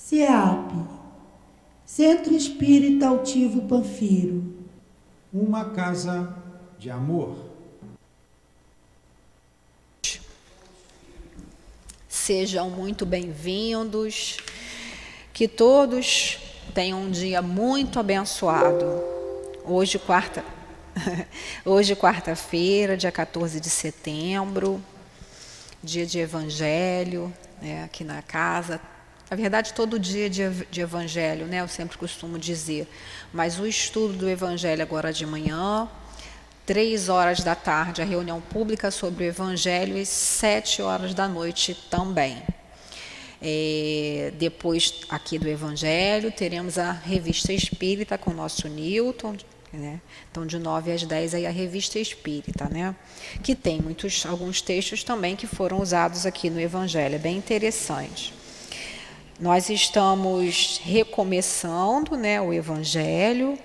CEAP, Centro Espírita Altivo Panfiro. Uma casa de amor. Sejam muito bem-vindos, que todos tenham um dia muito abençoado. Hoje, quarta-feira, dia 14 de setembro, dia de Evangelho, né, aqui na casa. Na verdade, todo dia de Evangelho, né, eu sempre costumo dizer, mas o estudo do Evangelho agora de manhã, 3 horas da tarde, a reunião pública sobre o Evangelho e 7 horas da noite também. Depois, aqui do Evangelho, teremos a Revista Espírita com o nosso Newton, né? Então, de 9 às 10, aí a Revista Espírita, né? Que tem alguns textos também que foram usados aqui no Evangelho, é bem interessante. Nós estamos recomeçando, né, o Evangelho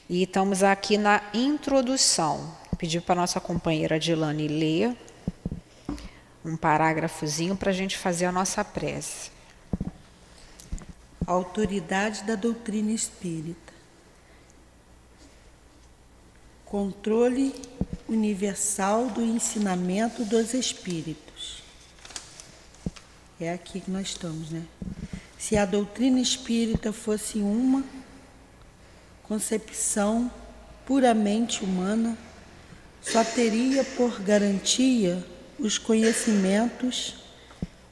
e estamos aqui na introdução. Pedi para a nossa companheira Dilane ler um parágrafozinho para a gente fazer a nossa prece. Autoridade da doutrina espírita. Controle universal do ensinamento dos espíritos. É aqui que nós estamos, né? Se a doutrina espírita fosse uma concepção puramente humana, só teria por garantia os conhecimentos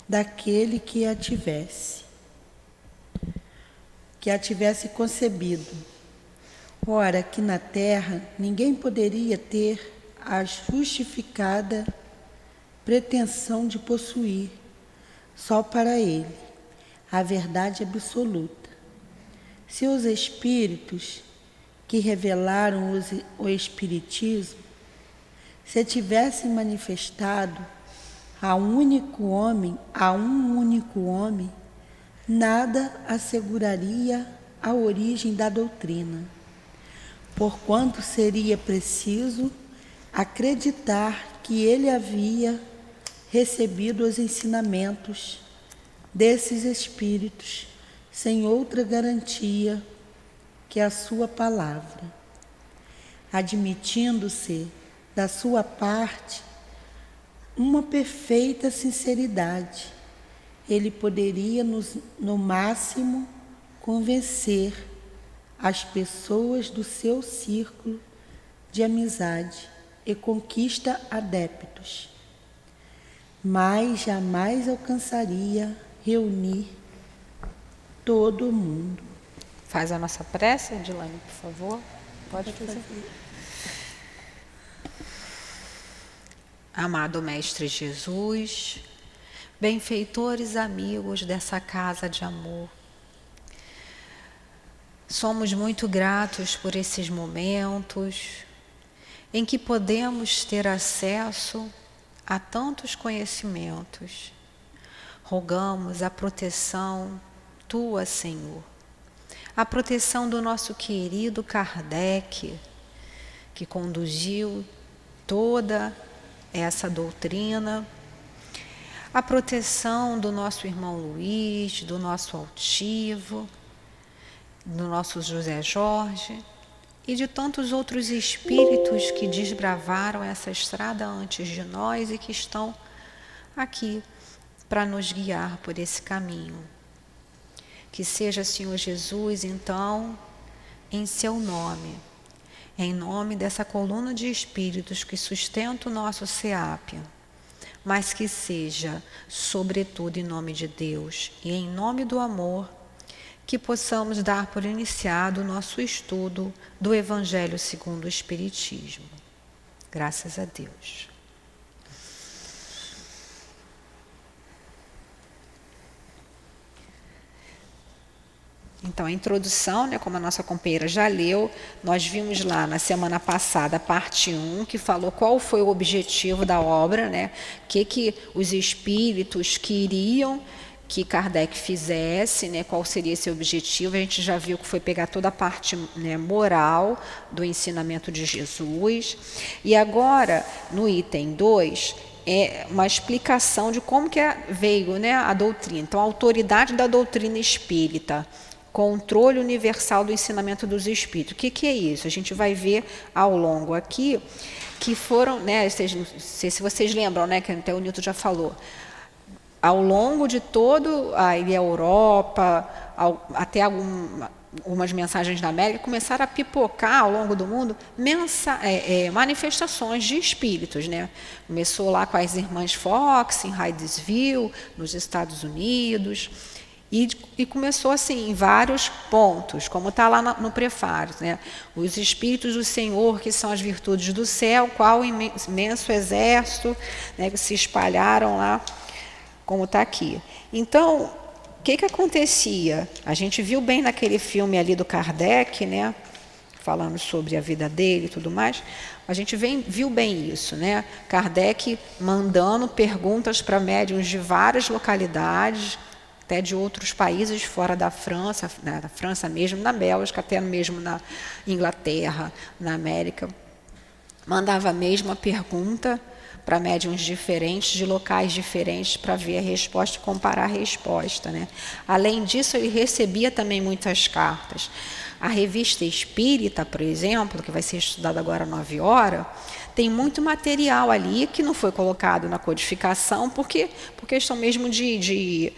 daquele que a tivesse concebido. Ora, aqui na Terra, ninguém poderia ter a justificada pretensão de possuir, só para ele, a verdade absoluta. Se os espíritos que revelaram o Espiritismo, se tivessem manifestado a um único homem, nada asseguraria a origem da doutrina, porquanto seria preciso acreditar que ele havia recebido os ensinamentos desses espíritos sem outra garantia que a sua palavra. Admitindo-se da sua parte uma perfeita sinceridade, ele poderia, no máximo, convencer as pessoas do seu círculo de amizade e conquista adeptos, mas jamais alcançaria reunir todo o mundo. Faz a nossa prece, Edilane, por favor. Pode fazer. Amado Mestre Jesus, benfeitores amigos dessa casa de amor, somos muito gratos por esses momentos em que podemos ter acesso a tantos conhecimentos. Rogamos a proteção Tua, Senhor, a proteção do nosso querido Kardec, que conduziu toda essa doutrina, a proteção do nosso irmão Luiz, do nosso Altivo, do nosso José Jorge e de tantos outros espíritos que desbravaram essa estrada antes de nós e que estão aqui para nos guiar por esse caminho. Que seja, Senhor Jesus, então, em seu nome, em nome dessa coluna de espíritos que sustenta o nosso CEAP, mas que seja, sobretudo, em nome de Deus e em nome do amor, que possamos dar por iniciado o nosso estudo do Evangelho segundo o Espiritismo. Graças a Deus. Então, a introdução, né, como a nossa companheira já leu, nós vimos lá na semana passada a parte 1, que falou qual foi o objetivo da obra, né, que os espíritos queriam que Kardec fizesse, né, qual seria esse objetivo. A gente já viu que foi pegar toda a parte, né, moral do ensinamento de Jesus. E agora, no item 2, uma explicação de como que veio, né, a doutrina. Então, a autoridade da doutrina espírita, controle universal do ensinamento dos espíritos. O que é isso? A gente vai ver ao longo aqui que foram, né, não sei se vocês lembram, né, que até o Newton já falou, ao longo de todo a Europa, até algumas mensagens da América, começaram a pipocar ao longo do mundo manifestações de espíritos, né? Começou lá com as irmãs Fox, em Hydesville, nos Estados Unidos, e começou assim, em vários pontos, como está lá no prefácio, né? Os espíritos do Senhor, que são as virtudes do céu, qual imenso exército, né, que se espalharam lá, como está aqui. Então, o que acontecia? A gente viu bem naquele filme ali do Kardec, né, falando sobre a vida dele e tudo mais, a gente viu bem isso, né? Kardec mandando perguntas para médiuns de várias localidades, até de outros países fora da França, né, da França mesmo, na Bélgica, até mesmo na Inglaterra, na América. Mandava a mesma pergunta para médiuns diferentes, de locais diferentes, para ver a resposta e comparar a resposta, né? Além disso, ele recebia também muitas cartas. A Revista Espírita, por exemplo, que vai ser estudada agora às 9 horas, tem muito material ali que não foi colocado na codificação, por questão mesmo de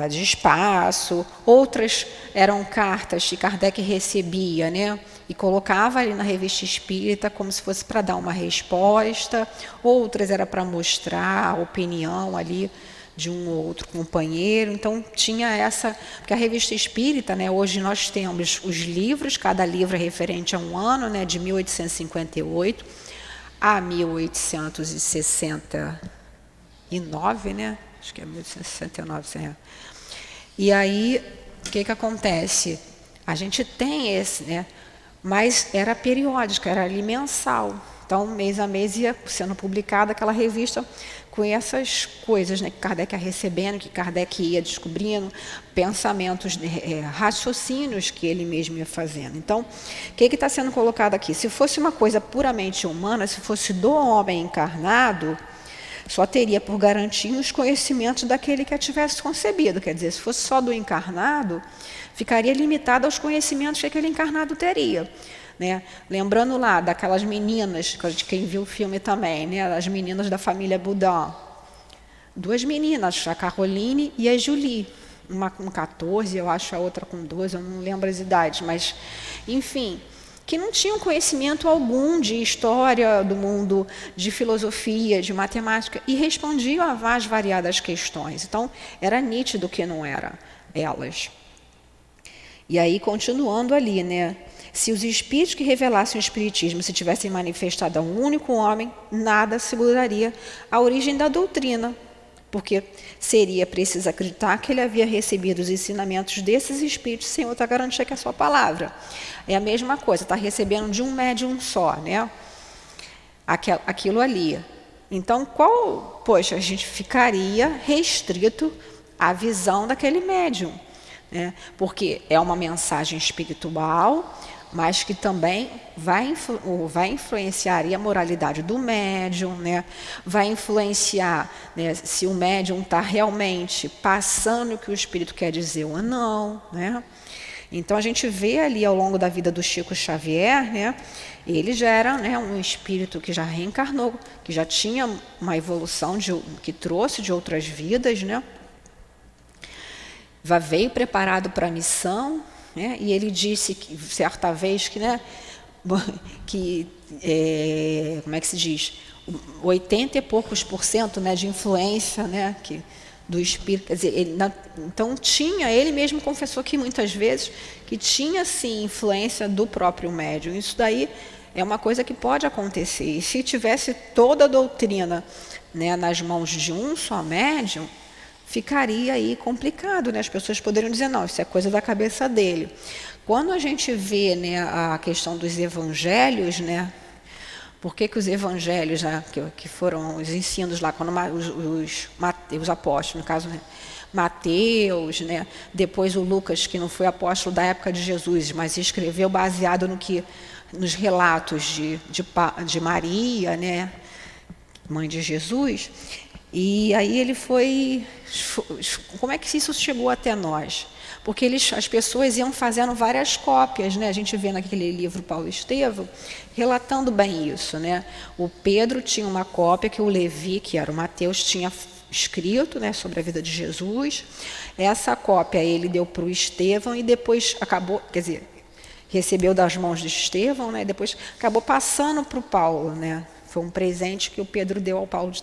espaço. Outras eram cartas que Kardec recebia, né, e colocava ali na Revista Espírita como se fosse para dar uma resposta. Outras era para mostrar a opinião ali de um ou outro companheiro. Então tinha essa, porque a Revista Espírita, né, hoje nós temos os livros, cada livro é referente a um ano, né, de 1858 a 1869, né? Acho que é 1869. E aí, o que acontece? A gente tem esse, né? Mas era periódico, era ali mensal. Então, mês a mês ia sendo publicada aquela revista com essas coisas, né, que Kardec ia recebendo, que Kardec ia descobrindo, pensamentos, raciocínios que ele mesmo ia fazendo. Então, o que está sendo colocado aqui? Se fosse uma coisa puramente humana, se fosse do homem encarnado, só teria por garantia os conhecimentos daquele que a tivesse concebido. Quer dizer, se fosse só do encarnado, ficaria limitado aos conhecimentos que aquele encarnado teria, né? Lembrando lá daquelas meninas, de quem viu o filme também, né? As meninas da família Boudin. 2 meninas, a Caroline e a Julie. Uma com 14, eu acho, a outra com 12, eu não lembro as idades, mas, enfim, que não tinham conhecimento algum de história do mundo, de filosofia, de matemática, e respondiam a várias variadas questões. Então, era nítido que não eram elas. E aí, continuando ali, né? Se os espíritos que revelassem o espiritismo se tivessem manifestado a um único homem, nada seguraria a origem da doutrina, porque seria preciso acreditar que ele havia recebido os ensinamentos desses espíritos sem outra garantia que a sua palavra. É a mesma coisa, está recebendo de um médium só, né? Aquilo ali. Então, a gente ficaria restrito à visão daquele médium, né? Porque é uma mensagem espiritual, mas que também vai influenciar a moralidade do médium, né? Vai influenciar, né, se o médium está realmente passando o que o espírito quer dizer ou não, né? Então a gente vê ali ao longo da vida do Chico Xavier, né, ele já era, né, um espírito que já reencarnou, que já tinha uma evolução que trouxe de outras vidas, né? Veio preparado para a missão, né? E ele disse que certa vez que, né, como é que se diz, 80 e poucos %, né, de influência, né, do espírito. Quer dizer, então ele mesmo confessou que muitas vezes que tinha sim influência do próprio médium. Isso daí é uma coisa que pode acontecer. E se tivesse toda a doutrina, né, nas mãos de um só médium, ficaria aí complicado, né? As pessoas poderiam dizer, não, isso é coisa da cabeça dele. Quando a gente vê, né, a questão dos evangelhos, né, por que os evangelhos, né, que foram os ensinos lá, quando os apóstolos, no caso, né, Mateus, né, depois o Lucas, que não foi apóstolo da época de Jesus, mas escreveu baseado nos relatos de Maria, né, mãe de Jesus. E aí ele foi... Como é que isso chegou até nós? Porque as pessoas iam fazendo várias cópias, né? A gente vê naquele livro Paulo Estevão, relatando bem isso, né? O Pedro tinha uma cópia que o Levi, que era o Mateus, tinha escrito, né, sobre a vida de Jesus. Essa cópia ele deu para o Estevão e depois acabou, quer dizer, recebeu das mãos de Estevão, né? Depois acabou passando para o Paulo, né? Foi um presente que o Pedro deu ao Paulo,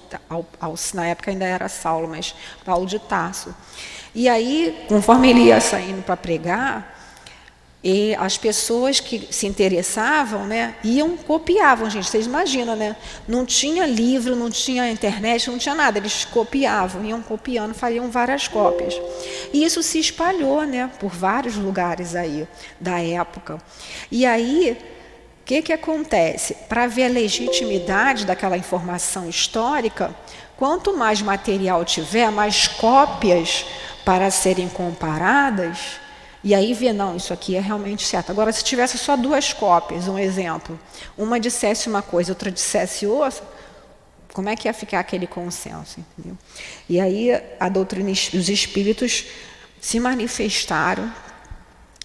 na época ainda era Saulo, mas Paulo de Tarso. E aí, conforme ele ia saindo para pregar, e as pessoas que se interessavam, né, copiavam, gente, vocês imaginam, né? Não tinha livro, não tinha internet, não tinha nada, eles copiavam, iam copiando, faziam várias cópias. E isso se espalhou, né, por vários lugares aí da época. E aí, o que acontece? Para ver a legitimidade daquela informação histórica, quanto mais material tiver, mais cópias para serem comparadas, e aí vê, não, isso aqui é realmente certo. Agora, se tivesse só 2 cópias, um exemplo, uma dissesse uma coisa, outra dissesse outra, como é que ia ficar aquele consenso? Entendeu? E aí a doutrina, os espíritos se manifestaram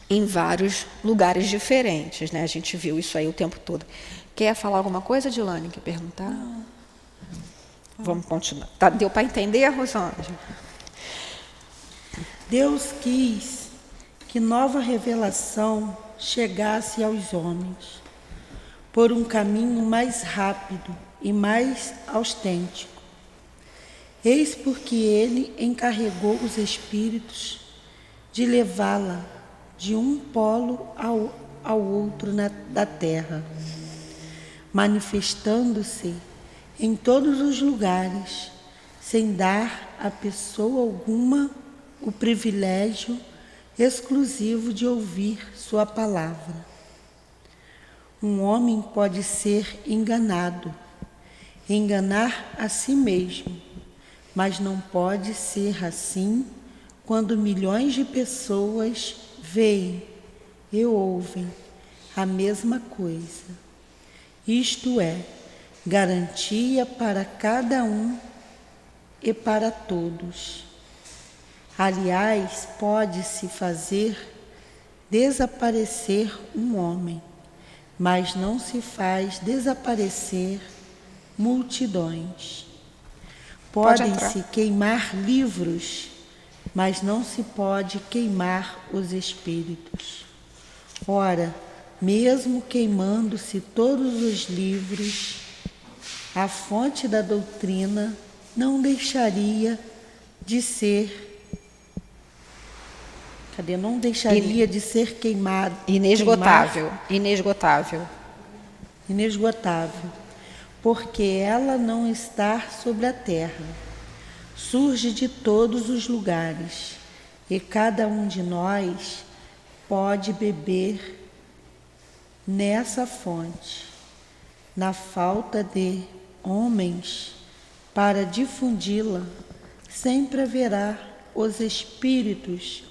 em vários lugares diferentes, né? A gente viu isso aí o tempo todo. Quer falar alguma coisa, Dilane? Quer perguntar? Não. Vamos continuar. Tá, deu para entender, Rosângela? Deus quis que nova revelação chegasse aos homens por um caminho mais rápido e mais autêntico. Eis porque ele encarregou os espíritos de levá-la de um polo ao outro da terra, manifestando-se em todos os lugares, sem dar a pessoa alguma o privilégio exclusivo de ouvir sua palavra. Um homem pode ser enganado, enganar a si mesmo, mas não pode ser assim quando milhões de pessoas veem e ouvem a mesma coisa. Isto é, garantia para cada um e para todos. Aliás, pode-se fazer desaparecer um homem, mas não se faz desaparecer multidões. Podem-se queimar livros, mas não se pode queimar os espíritos. Ora, mesmo queimando-se todos os livros, a fonte da doutrina não deixaria de ser de ser queimado. Inesgotável. Inesgotável. Porque ela não está sobre a terra. Surge de todos os lugares. E cada um de nós pode beber nessa fonte. Na falta de homens para difundi-la, sempre haverá os espíritos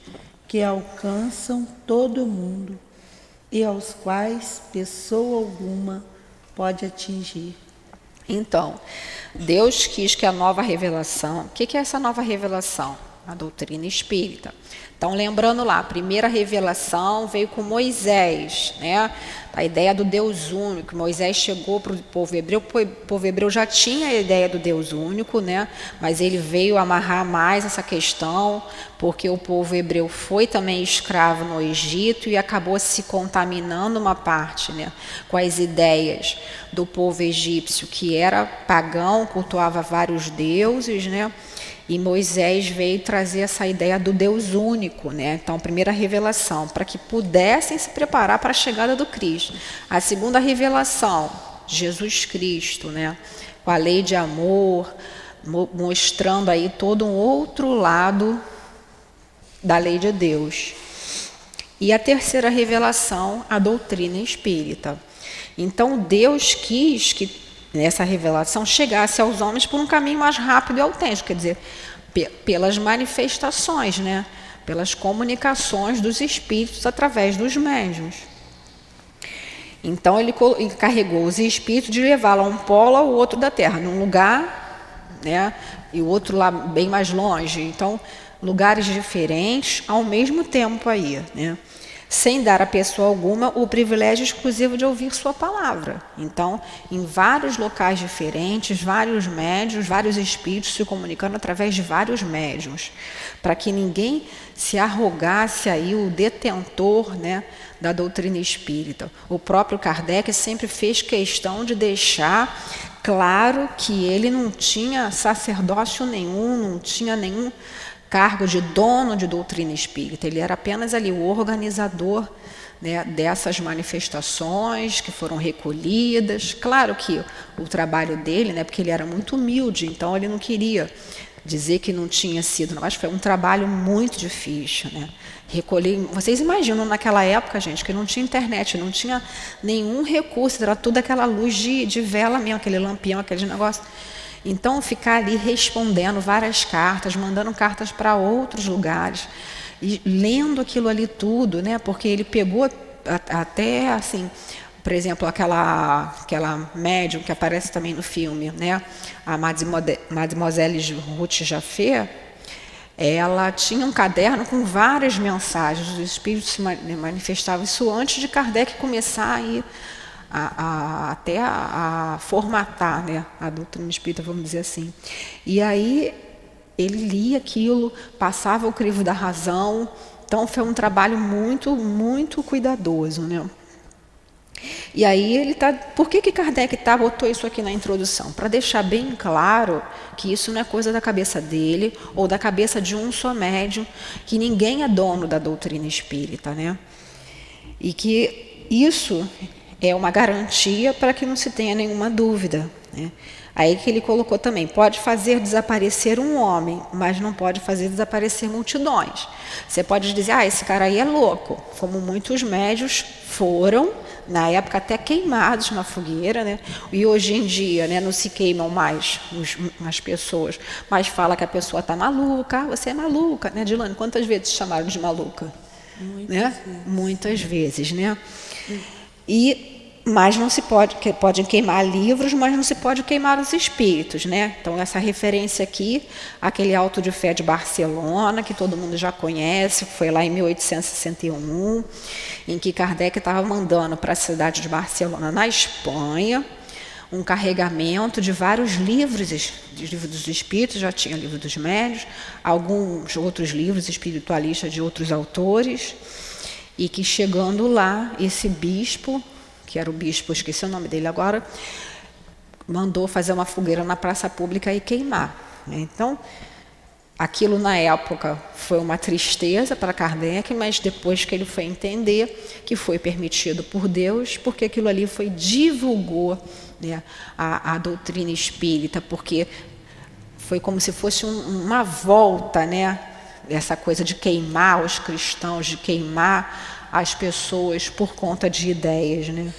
que alcançam todo o mundo e aos quais pessoa alguma pode atingir. Então, Deus quis que a nova revelação... O que é essa nova revelação? A doutrina espírita. Então, lembrando lá, a primeira revelação veio com Moisés, né? A ideia do Deus único. Moisés chegou para o povo hebreu já tinha a ideia do Deus único, né? Mas ele veio amarrar mais essa questão, porque o povo hebreu foi também escravo no Egito e acabou se contaminando uma parte, né? Com as ideias do povo egípcio, que era pagão, cultuava vários deuses, né? E Moisés veio trazer essa ideia do Deus único, né? Então, primeira revelação, para que pudessem se preparar para a chegada do Cristo. A segunda revelação, Jesus Cristo, né? Com a lei de amor, mostrando aí todo um outro lado da lei de Deus. E a terceira revelação, a doutrina espírita. Então, Deus quis que nessa revelação chegasse aos homens por um caminho mais rápido e autêntico, quer dizer, pelas manifestações, né? Pelas comunicações dos espíritos através dos médiuns. Então ele encarregou os espíritos de levá-lo a um polo ao outro da Terra, num lugar, né, e o outro lá bem mais longe. Então, lugares diferentes ao mesmo tempo aí, né? Sem dar a pessoa alguma o privilégio exclusivo de ouvir sua palavra. Então, em vários locais diferentes, vários médiuns, vários espíritos se comunicando através de vários médiuns, para que ninguém se arrogasse aí o detentor, né, da doutrina espírita. O próprio Kardec sempre fez questão de deixar claro que ele não tinha sacerdócio nenhum, não tinha nenhum cargo de dono de doutrina espírita. Ele era apenas ali o organizador, né, dessas manifestações que foram recolhidas. Claro que o trabalho dele, né, porque ele era muito humilde, então ele não queria dizer que não tinha sido, mas foi um trabalho muito difícil, né? Recolher, vocês imaginam naquela época, gente, que não tinha internet, não tinha nenhum recurso, era tudo aquela luz de vela mesmo, aquele lampião, aquele negócio. Então, ficar ali respondendo várias cartas, mandando cartas para outros lugares, e lendo aquilo ali tudo, né? Porque ele pegou até, assim, por exemplo, aquela médium que aparece também no filme, né? A Mademoiselle Ruth Jaffé, ela tinha um caderno com várias mensagens, os espíritos se manifestavam isso antes de Kardec começar aí até a formatar, né, a doutrina espírita, vamos dizer assim. E aí ele lia aquilo, passava o crivo da razão. Então foi um trabalho muito, muito cuidadoso, né? E aí ele por que Kardec botou isso aqui na introdução? Para deixar bem claro que isso não é coisa da cabeça dele ou da cabeça de um só médium, que ninguém é dono da doutrina espírita, né? E que isso é uma garantia para que não se tenha nenhuma dúvida, né? Aí que ele colocou também, pode fazer desaparecer um homem, mas não pode fazer desaparecer multidões. Você pode dizer, esse cara aí é louco, como muitos médios foram, na época até queimados na fogueira, né? E hoje em dia, né, não se queimam mais as pessoas, mas fala que a pessoa está maluca, você é maluca, né, Dilane? Quantas vezes chamaram de maluca? Muitas vezes, né? Mas não se podem queimar livros, mas não se pode queimar os espíritos, né? Então, essa referência aqui, aquele Auto de Fé de Barcelona, que todo mundo já conhece, foi lá em 1861, em que Kardec estava mandando para a cidade de Barcelona, na Espanha, um carregamento de vários livros dos espíritos, já tinha livro dos médios, alguns outros livros espiritualistas de outros autores, e que chegando lá, esse bispo, que era o bispo, esqueci o nome dele agora, mandou fazer uma fogueira na praça pública e queimar. Então, aquilo na época foi uma tristeza para Kardec, mas depois que ele foi entender que foi permitido por Deus, porque aquilo ali divulgou, né, a doutrina espírita, porque foi como se fosse uma volta, né, essa coisa de queimar os cristãos, de queimar as pessoas por conta de ideias, né?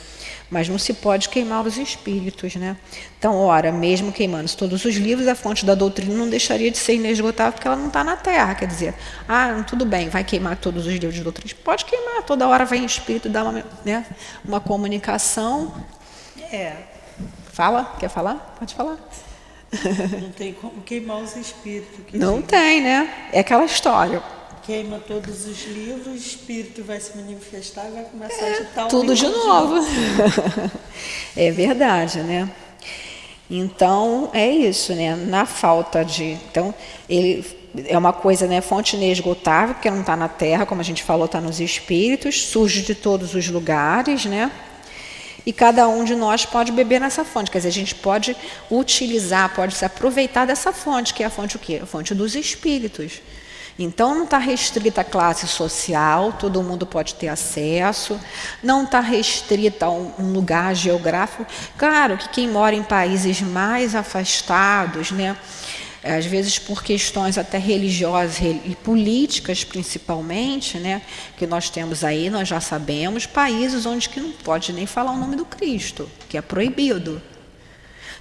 Mas não se pode queimar os espíritos, né? Então, ora, mesmo queimando todos os livros, a fonte da doutrina não deixaria de ser inesgotável, porque ela não está na Terra. Quer dizer, tudo bem, vai queimar todos os livros de doutrina? Pode queimar, toda hora vem espírito dar uma comunicação. Fala, quer falar? Pode falar. Não tem como queimar os espíritos. Não tem, né? É aquela história. Queima todos os livros, o espírito vai se manifestar e vai começar a digitar tudo de novo. É verdade, né? Então, é isso, né? Na falta de... Então, ele é uma coisa, né? Fonte inesgotável, porque não está na Terra, como a gente falou, está nos espíritos, surge de todos os lugares, né? E cada um de nós pode beber nessa fonte, quer dizer, a gente pode utilizar, pode se aproveitar dessa fonte, que é a fonte o quê? A fonte dos espíritos. Então, não está restrita à classe social, todo mundo pode ter acesso, não está restrita a um lugar geográfico. Claro que quem mora em países mais afastados, né, às vezes por questões até religiosas e políticas principalmente, né, que nós temos aí, nós já sabemos, países onde que não pode nem falar o nome do Cristo, que é proibido.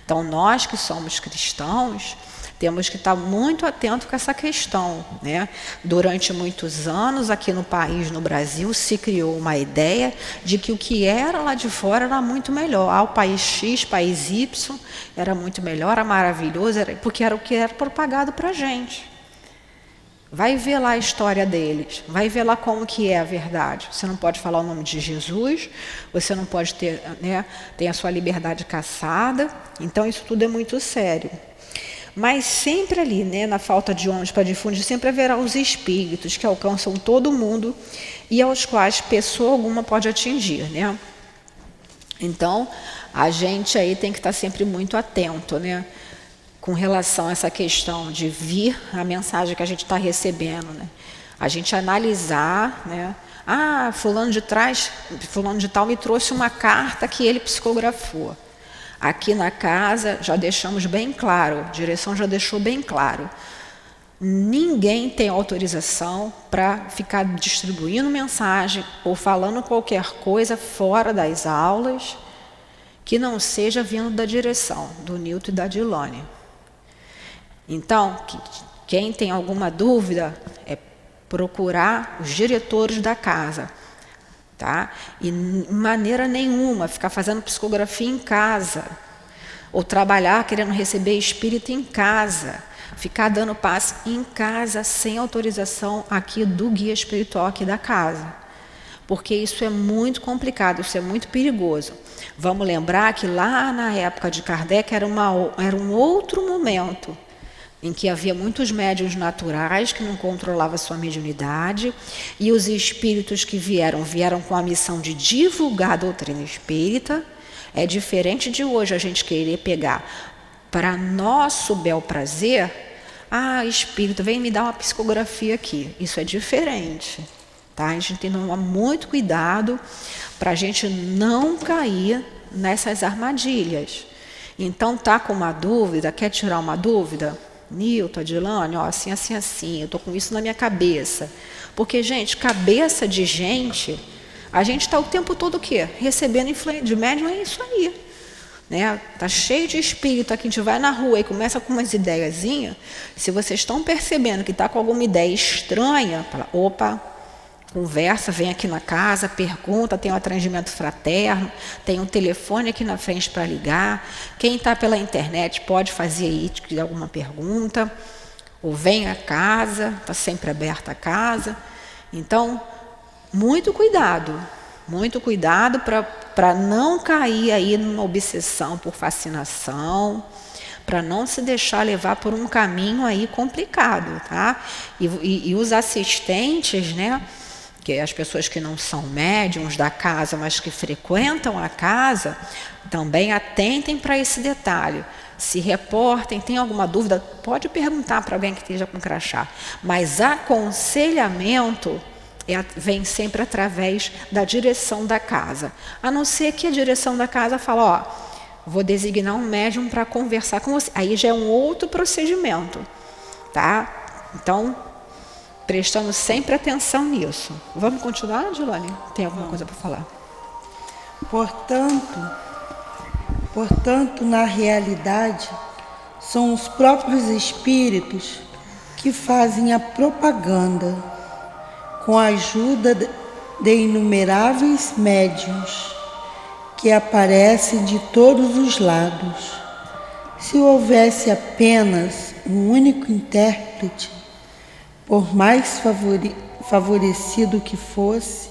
Então, nós que somos cristãos, temos que estar muito atentos com essa questão, né? Durante muitos anos, aqui no país, no Brasil, se criou uma ideia de que o que era lá de fora era muito melhor. O país X, país Y, era muito melhor, era maravilhoso, porque era o que era propagado para a gente. Vai ver lá a história deles, vai ver lá como que é a verdade. Você não pode falar o nome de Jesus, você não pode ter, né, tem a sua liberdade cassada, então isso tudo é muito sério. Mas sempre ali, né, na falta de homens para difundir, sempre haverá os espíritos que alcançam todo mundo e aos quais pessoa alguma pode atingir, né? Então, a gente aí tem que estar sempre muito atento, né, com relação a essa questão de vir a mensagem que a gente está recebendo, né? A gente analisar, né? Ah, fulano de tal me trouxe uma carta que ele psicografou. Aqui na casa já deixamos bem claro, a direção já deixou bem claro, ninguém tem autorização para ficar distribuindo mensagem ou falando qualquer coisa fora das aulas que não seja vindo da direção, do Nilton e da Dilone. Então, quem tem alguma dúvida é procurar os diretores da casa. Tá? E de maneira nenhuma ficar fazendo psicografia em casa ou trabalhar querendo receber espírito em casa, ficar dando passe em casa sem autorização aqui do guia espiritual aqui da casa, porque isso é muito complicado, isso é muito perigoso. Vamos lembrar que lá na época de Kardec era um outro momento em que havia muitos médiuns naturais que não controlavam sua mediunidade, e os espíritos que vieram com a missão de divulgar a doutrina espírita. É diferente de hoje a gente querer pegar para nosso bel prazer, espírito, vem me dar uma psicografia aqui. Isso é diferente, tá? A gente tem que tomar muito cuidado para a gente não cair nessas armadilhas. Então, tá com uma dúvida, quer tirar uma dúvida? Nilton, Adilane, assim, eu estou com isso na minha cabeça. Porque, gente, cabeça de gente, a gente está o tempo todo o quê? Recebendo influência de médium, é isso aí. Né? Tá cheio de espírito aqui, a gente vai na rua e começa com umas ideiazinhas. Se vocês estão percebendo que está com alguma ideia estranha, fala, opa, conversa, vem aqui na casa, pergunta, tem um atendimento fraterno, tem um telefone aqui na frente para ligar. Quem está pela internet pode fazer aí alguma pergunta, ou vem à casa, está sempre aberta a casa. Então, muito cuidado para não cair aí numa obsessão por fascinação, para não se deixar levar por um caminho aí complicado, tá? E os assistentes, né? Que as pessoas que não são médiums da casa, mas que frequentam a casa, também atentem para esse detalhe. Se reportem, tem alguma dúvida, pode perguntar para alguém que esteja com crachá. Mas aconselhamento vem sempre através da direção da casa. A não ser que a direção da casa fale, vou designar um médium para conversar com você. Aí já é um outro procedimento, tá? Então, prestando sempre atenção nisso. Vamos continuar, Dilane? Tem alguma coisa para falar? Portanto, na realidade, são os próprios espíritos que fazem a propaganda com a ajuda de inumeráveis médiuns que aparecem de todos os lados. Se houvesse apenas um único intérprete, por mais favorecido que fosse,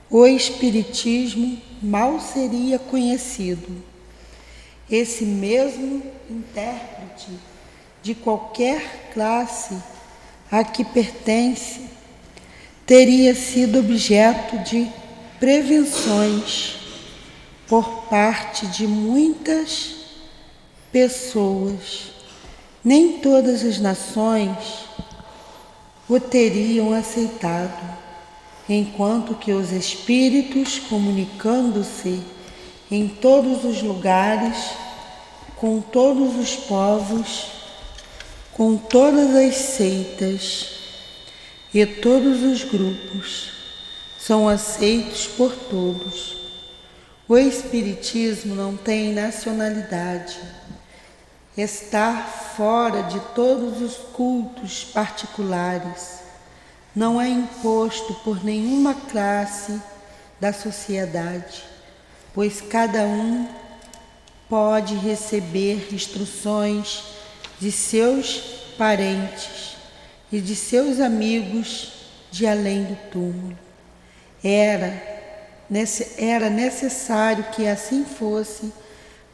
o espiritismo mal seria conhecido. Esse mesmo intérprete, de qualquer classe a que pertence, teria sido objeto de prevenções por parte de muitas pessoas. Nem todas as nações o teriam aceitado, enquanto que os espíritos, comunicando-se em todos os lugares, com todos os povos, com todas as seitas e todos os grupos, são aceitos por todos. O Espiritismo não tem nacionalidade. Está fora de todos os cultos particulares. Não é imposto por nenhuma classe da sociedade, pois cada um pode receber instruções de seus parentes e de seus amigos de além do túmulo. Era necessário que assim fosse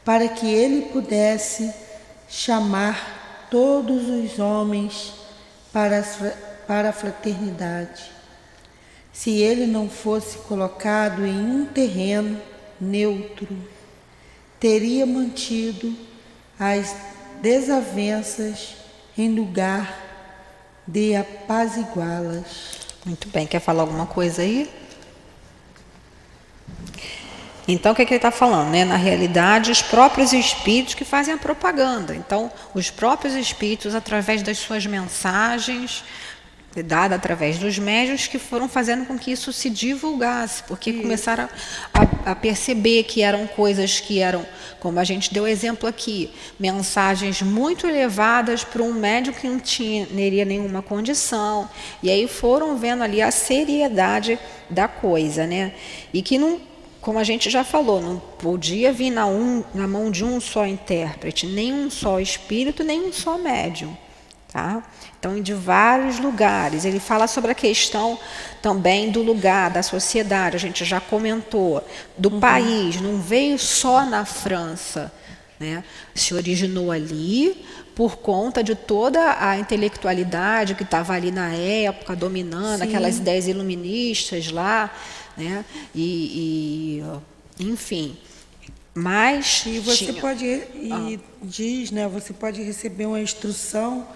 para que ele pudesse chamar todos os homens para a fraternidade. Se ele não fosse colocado em um terreno neutro, teria mantido as desavenças em lugar de apaziguá-las. Muito bem, quer falar alguma coisa aí? Então, o que ele está falando, né? Na realidade, os próprios espíritos que fazem a propaganda. Então, os próprios espíritos, através das suas mensagens, dadas através dos médiuns, que foram fazendo com que isso se divulgasse, porque começaram a perceber que eram coisas que eram, como a gente deu exemplo aqui, mensagens muito elevadas para um médium que não teria nenhuma condição, e aí foram vendo ali a seriedade da coisa, né? E que não, como a gente já falou, não podia vir na mão de um só intérprete, nem um só espírito, nem um só médium. Tá? Então, de vários lugares. Ele fala sobre a questão também do lugar, da sociedade, a gente já comentou, do país, não veio só na França, né? Se originou ali por conta de toda a intelectualidade que estava ali na época, dominando, sim, aquelas ideias iluministas lá, né? Enfim. Mas e você pode, diz, né? Você pode receber uma instrução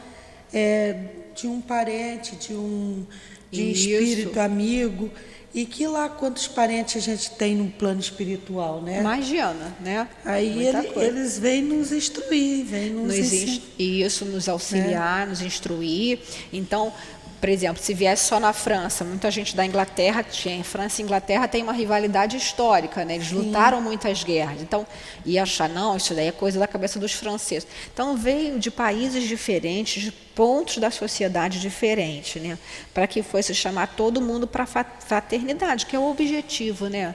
de um parente, de um espírito amigo, e que lá quantos parentes a gente tem no plano espiritual, né? Imagina, né? Aí eles vêm nos instruir, vêm nos ensinar. Isso, nos auxiliar, nos instruir. Então, por exemplo, se viesse só na França, muita gente da Inglaterra, França e Inglaterra tem uma rivalidade histórica, né? Eles lutaram muitas guerras, então ia achar, não, isso daí é coisa da cabeça dos franceses. Então veio de países diferentes, de pontos da sociedade diferentes, né? Para que fosse chamar todo mundo para a fraternidade, que é o objetivo, né?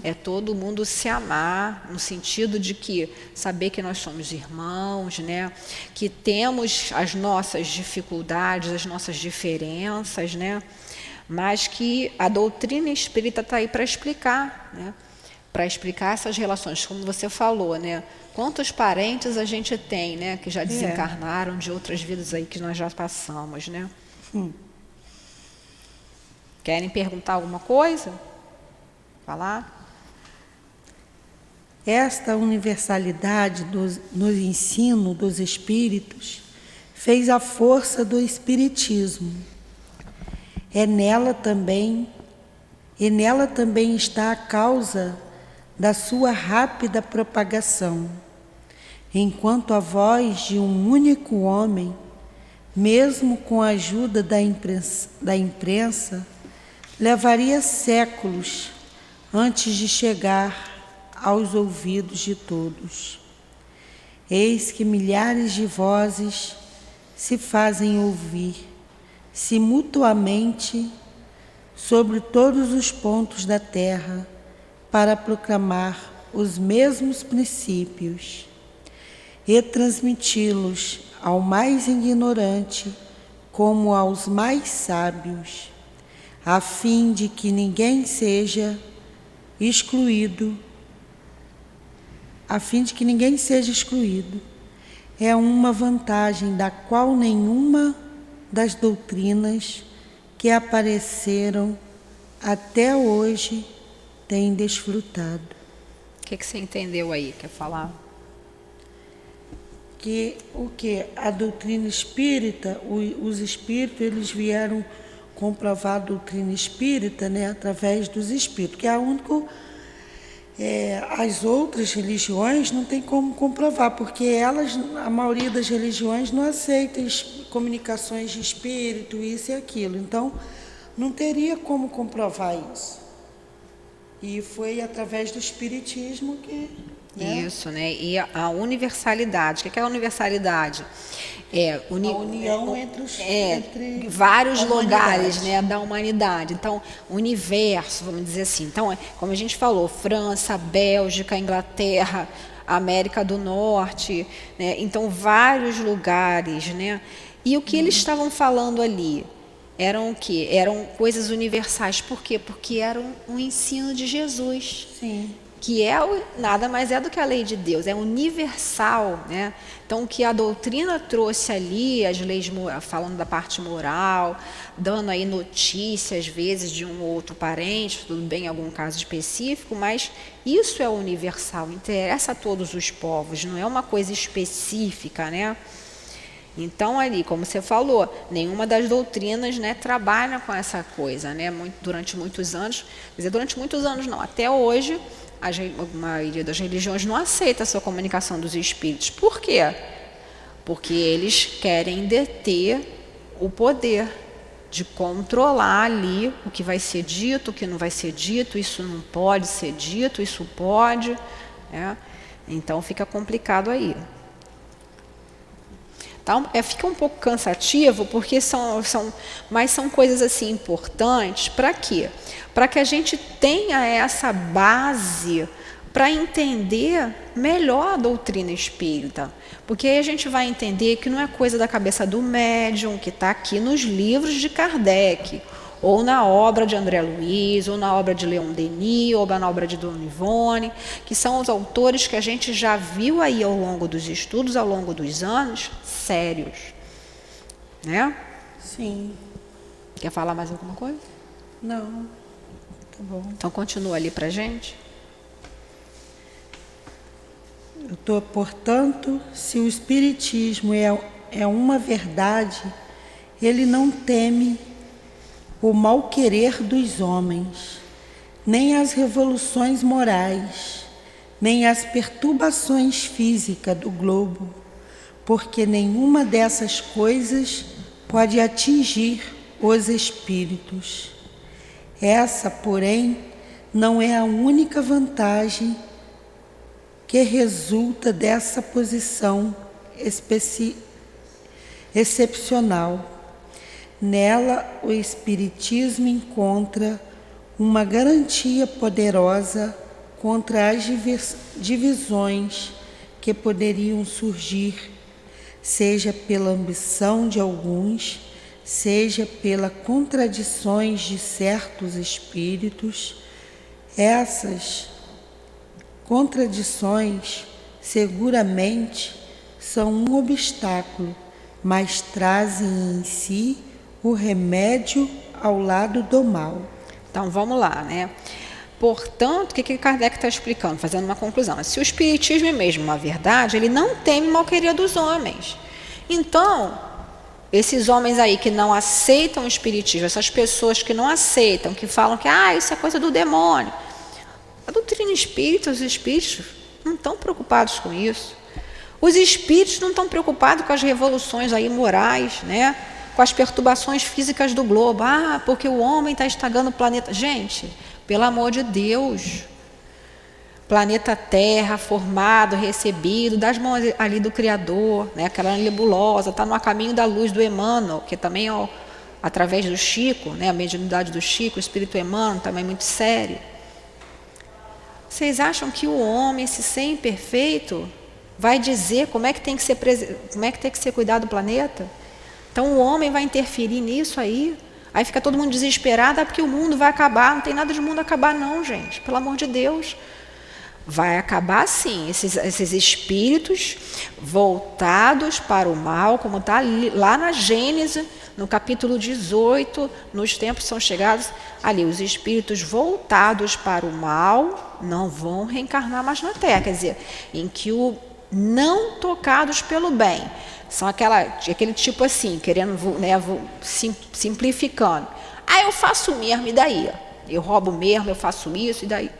É todo mundo se amar, no sentido de que saber que nós somos irmãos, né? Que temos as nossas dificuldades, as nossas diferenças, né? Mas que a doutrina espírita está aí para explicar, né? Para explicar essas relações, como você falou, né? Quantos parentes a gente tem, né? Que já desencarnaram de outras vidas aí que nós já passamos, né? Querem perguntar alguma coisa? Falar? Esta universalidade no ensino dos espíritos fez a força do espiritismo. Nela também está a causa da sua rápida propagação, enquanto a voz de um único homem, mesmo com a ajuda da imprensa, levaria séculos antes de chegar aos ouvidos de todos. Eis que milhares de vozes se fazem ouvir simultaneamente sobre todos os pontos da terra para proclamar os mesmos princípios e transmiti-los ao mais ignorante como aos mais sábios, a fim de que ninguém seja excluído. É uma vantagem da qual nenhuma das doutrinas que apareceram até hoje tem desfrutado. O que você entendeu aí? Quer falar? Que a doutrina espírita, os espíritos, eles vieram comprovar a doutrina espírita, né, através dos espíritos, que é a única. As outras religiões não tem como comprovar, porque a maioria das religiões não aceita comunicações de espírito, isso e aquilo. Então, não teria como comprovar isso. E foi através do Espiritismo que... né? Isso, né? E a universalidade. O que é a universalidade? A união entre vários a lugares, humanidade. né, da humanidade. Então, universo, vamos dizer assim. Então, como a gente falou, França, Bélgica, Inglaterra, América do Norte, né? Então, vários lugares, né? E o que eles estavam falando ali? Eram o quê? Eram coisas universais. Por quê? Porque eram o ensino de Jesus. Sim. Que é nada mais é do que a lei de Deus, é universal, né? Então, o que a doutrina trouxe ali, as leis falando da parte moral, dando aí notícia, às vezes, de um ou outro parente, tudo bem, em algum caso específico, mas isso é universal, interessa a todos os povos, não é uma coisa específica, né? Então, ali, como você falou, nenhuma das doutrinas, né, trabalha com essa coisa, né? Durante muitos anos, quer dizer, durante muitos anos não, até hoje, a maioria das religiões não aceita essa comunicação dos espíritos. Por quê? Porque eles querem deter o poder de controlar ali o que vai ser dito, o que não vai ser dito, isso não pode ser dito, isso pode, né? Então, fica complicado aí. Então, fica um pouco cansativo, porque mas são coisas assim importantes. Para quê? Para que a gente tenha essa base para entender melhor a doutrina espírita. Porque aí a gente vai entender que não é coisa da cabeça do médium, que está aqui nos livros de Kardec, ou na obra de André Luiz, ou na obra de Leon Denis, ou na obra de Dona Ivone, que são os autores que a gente já viu aí ao longo dos estudos, ao longo dos anos, sérios. Né? Sim. Quer falar mais alguma coisa? Não. Tá bom. Então continua ali para a gente. Portanto, se o Espiritismo é uma verdade, ele não teme o mal-querer dos homens, nem as revoluções morais, nem as perturbações físicas do globo, porque nenhuma dessas coisas pode atingir os espíritos. Essa, porém, não é a única vantagem que resulta dessa posição excepcional. Nela, o Espiritismo encontra uma garantia poderosa contra as divisões que poderiam surgir, seja pela ambição de alguns, seja pelas contradições de certos espíritos. Essas contradições seguramente são um obstáculo, mas trazem em si o remédio ao lado do mal. Então vamos lá, né? Portanto, o que Kardec está explicando? Fazendo uma conclusão. Se o Espiritismo é mesmo uma verdade, ele não teme mal-querer dos homens. Então, esses homens aí que não aceitam o Espiritismo, essas pessoas que não aceitam, que falam que isso é coisa do demônio. A doutrina espírita, os espíritos não estão preocupados com isso. Os espíritos não estão preocupados com as revoluções aí morais, né? Com as perturbações físicas do globo. Porque o homem está estragando o planeta. Gente, pelo amor de Deus. Planeta Terra, formado, recebido, das mãos ali do Criador, né? Aquela nebulosa, está no caminho da luz do Emmanuel, que também é através do Chico, né? A mediunidade do Chico, o Espírito Emmanuel, também muito sério. Vocês acham que o homem, se ser imperfeito, vai dizer como é que tem que ser cuidado do planeta? Então o homem vai interferir nisso aí? Aí fica todo mundo desesperado, porque o mundo vai acabar. Não tem nada de mundo acabar não, gente. Pelo amor de Deus. Vai acabar sim, esses espíritos voltados para o mal, como está lá na Gênesis, no capítulo 18, nos tempos são chegados, ali os espíritos voltados para o mal não vão reencarnar mais na Terra, quer dizer, em que o não tocados pelo bem, são aquele tipo assim, querendo, né, simplificando, eu faço mesmo, e daí? Eu roubo mesmo, eu faço isso, e daí?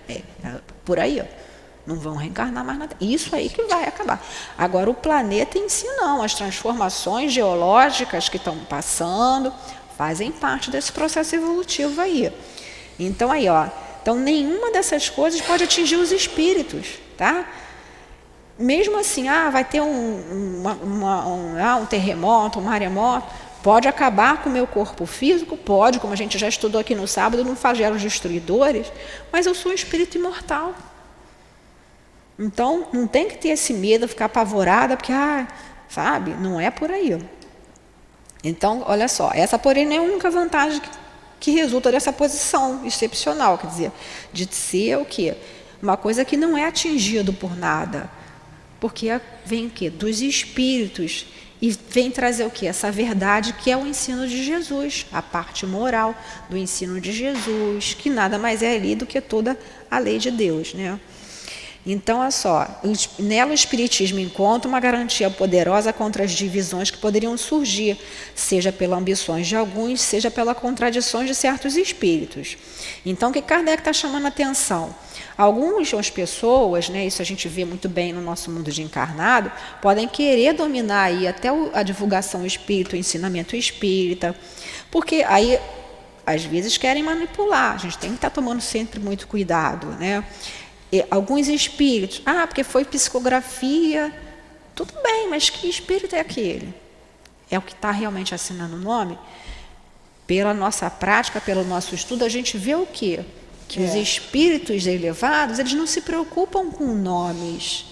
Por aí, ó. Não vão reencarnar mais na Terra. Isso aí que vai acabar. Agora, o planeta em si não. As transformações geológicas que estão passando fazem parte desse processo evolutivo aí. Então, aí, ó, Então, nenhuma dessas coisas pode atingir os espíritos, tá? Mesmo assim, vai ter um terremoto, um maremoto, pode acabar com o meu corpo físico, pode, como a gente já estudou aqui no sábado, não flagelos destruidores, mas eu sou um espírito imortal. Então, não tem que ter esse medo, ficar apavorada, porque, sabe, não é por aí. Então, olha só, essa, porém, não é a única vantagem que resulta dessa posição excepcional, quer dizer, de ser o quê? Uma coisa que não é atingido por nada, porque vem o quê? Dos espíritos, e vem trazer o quê? Essa verdade que é o ensino de Jesus, a parte moral do ensino de Jesus, que nada mais é ali do que toda a lei de Deus, né? Então, olha só, nela o Espiritismo encontra uma garantia poderosa contra as divisões que poderiam surgir, seja pelas ambições de alguns, seja pelas contradições de certos espíritos. Então, o que Kardec está chamando a atenção? Algumas pessoas, né, isso a gente vê muito bem no nosso mundo de encarnado, podem querer dominar aí até a divulgação espírita, o ensinamento espírita, porque aí, às vezes, querem manipular. A gente tem que estar tomando sempre muito cuidado, né? Alguns espíritos, porque foi psicografia, tudo bem, mas que espírito é aquele? É o que está realmente assinando o nome? Pela nossa prática, pelo nosso estudo, a gente vê o quê? Que os espíritos elevados, eles não se preocupam com nomes,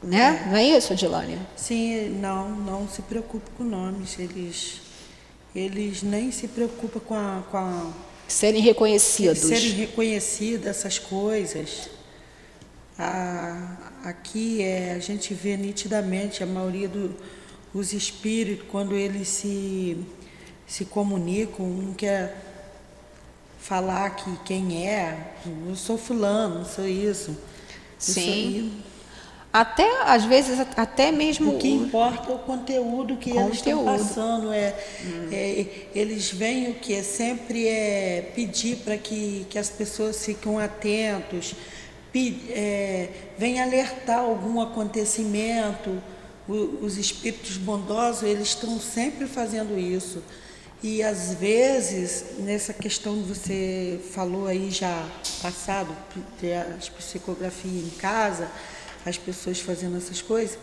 né? Não é isso, Adilane? Sim, não se preocupa com nomes, eles nem se preocupam com a serem reconhecidos. Serem reconhecidos, essas coisas. Aqui a gente vê nitidamente a maioria dos espíritos, quando eles se comunicam, não quer falar que quem é, eu sou fulano, eu sou isso. Sim. Até, às vezes, até mesmo... O que importa é o conteúdo que eles estão passando. Eles vêm o que? Sempre pedir para que as pessoas fiquem atentos, vem alertar algum acontecimento. Os espíritos bondosos, eles estão sempre fazendo isso. E, às vezes, nessa questão que você falou aí já passado, as psicografias em casa, as pessoas fazendo essas coisas,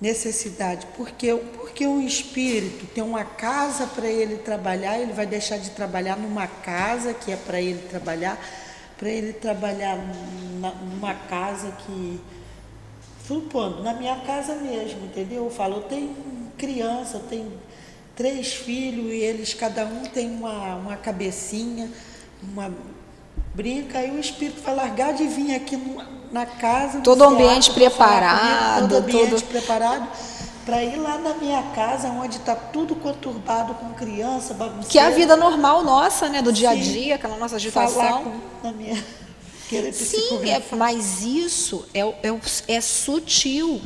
necessidade. Porque um espírito tem uma casa para ele trabalhar, ele vai deixar de trabalhar numa casa que é para ele trabalhar numa casa que... Supondo, na minha casa mesmo, entendeu? Eu falo, eu tenho criança, eu tenho 3 filhos, e eles, cada um tem uma cabecinha, uma brinca, aí o espírito vai largar de vir aqui na casa. Todo ambiente preparado. Todo ambiente preparado, para ir lá na minha casa, onde está tudo conturbado com criança, bagunceira. Que é a vida normal nossa, né, do dia a dia, aquela nossa agitação. Falar na minha... Sim, mas isso é sutil.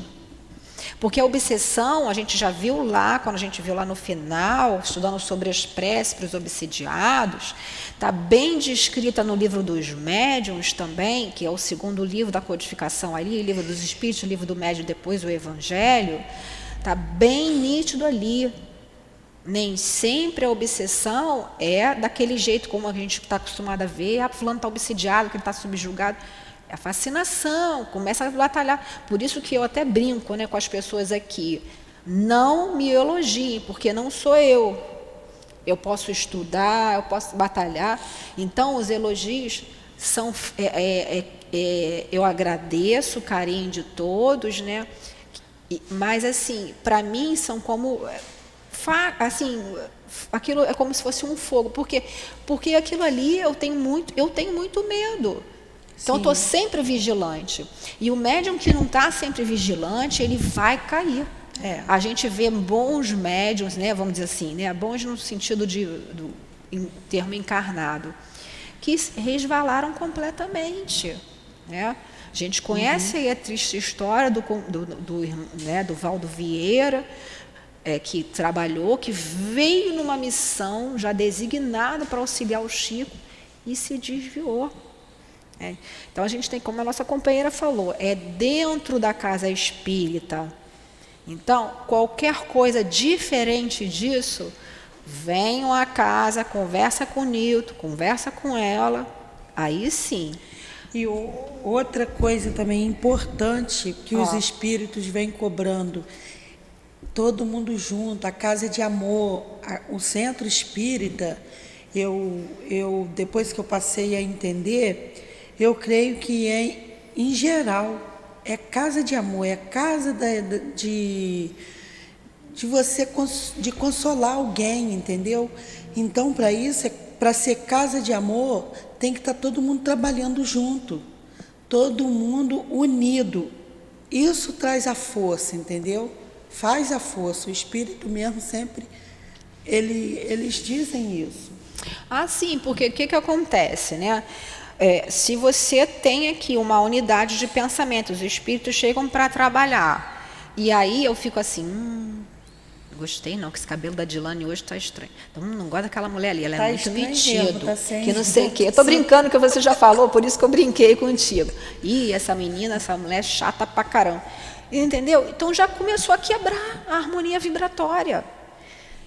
Porque a obsessão, a gente já viu lá, quando a gente viu lá no final, estudando sobre as preces para os obsidiados, está bem descrita no livro dos médiuns também, que é o segundo livro da codificação ali, livro dos espíritos, livro do médium, depois o evangelho, está bem nítido ali. Nem sempre a obsessão é daquele jeito como a gente está acostumado a ver, fulano está obsidiado, que ele está subjugado. É a fascinação, começa a batalhar. Por isso que eu até brinco, né, com as pessoas aqui. Não me elogiem, porque não sou eu. Eu posso estudar, eu posso batalhar. Então, os elogios são... eu agradeço o carinho de todos, né? Mas, assim, para mim, são como... Assim, aquilo é como se fosse um fogo. Porque aquilo ali eu tenho muito medo. Então, eu estou sempre vigilante. E o médium que não está sempre vigilante, ele vai cair. A gente vê bons médiums, né, vamos dizer assim, né, bons no sentido do termo encarnado, que resvalaram completamente. Né? A gente conhece aí a triste história do Valdo Vieira, que trabalhou, que veio numa missão já designada para auxiliar o Chico e se desviou. Então, a gente tem, como a nossa companheira falou, dentro da casa espírita. Então, qualquer coisa diferente disso, venham à casa, conversa com o Nilton, conversa com ela, Aí sim. E outra coisa também importante que os espíritos vêm cobrando, todo mundo junto, a casa de amor, o centro espírita, eu depois que eu passei a entender, eu creio que em geral, é casa de amor, é casa de você de consolar alguém, entendeu? Então, para isso, para ser casa de amor, tem que estar todo mundo trabalhando junto, todo mundo unido. Isso traz a força, entendeu? Faz a força. O espírito mesmo sempre, eles dizem isso. Ah, sim, porque o que acontece, né? Se você tem aqui uma unidade de pensamento, os espíritos chegam para trabalhar, e aí eu fico assim, gostei não, que esse cabelo da Dilane hoje está estranho. Então, não gosto daquela mulher ali, ela é muito metida, que não sei o quê. Eu estou brincando que você já falou, por isso que eu brinquei contigo. Ih, essa menina, essa mulher é chata pra caramba. Entendeu? Então já começou a quebrar a harmonia vibratória.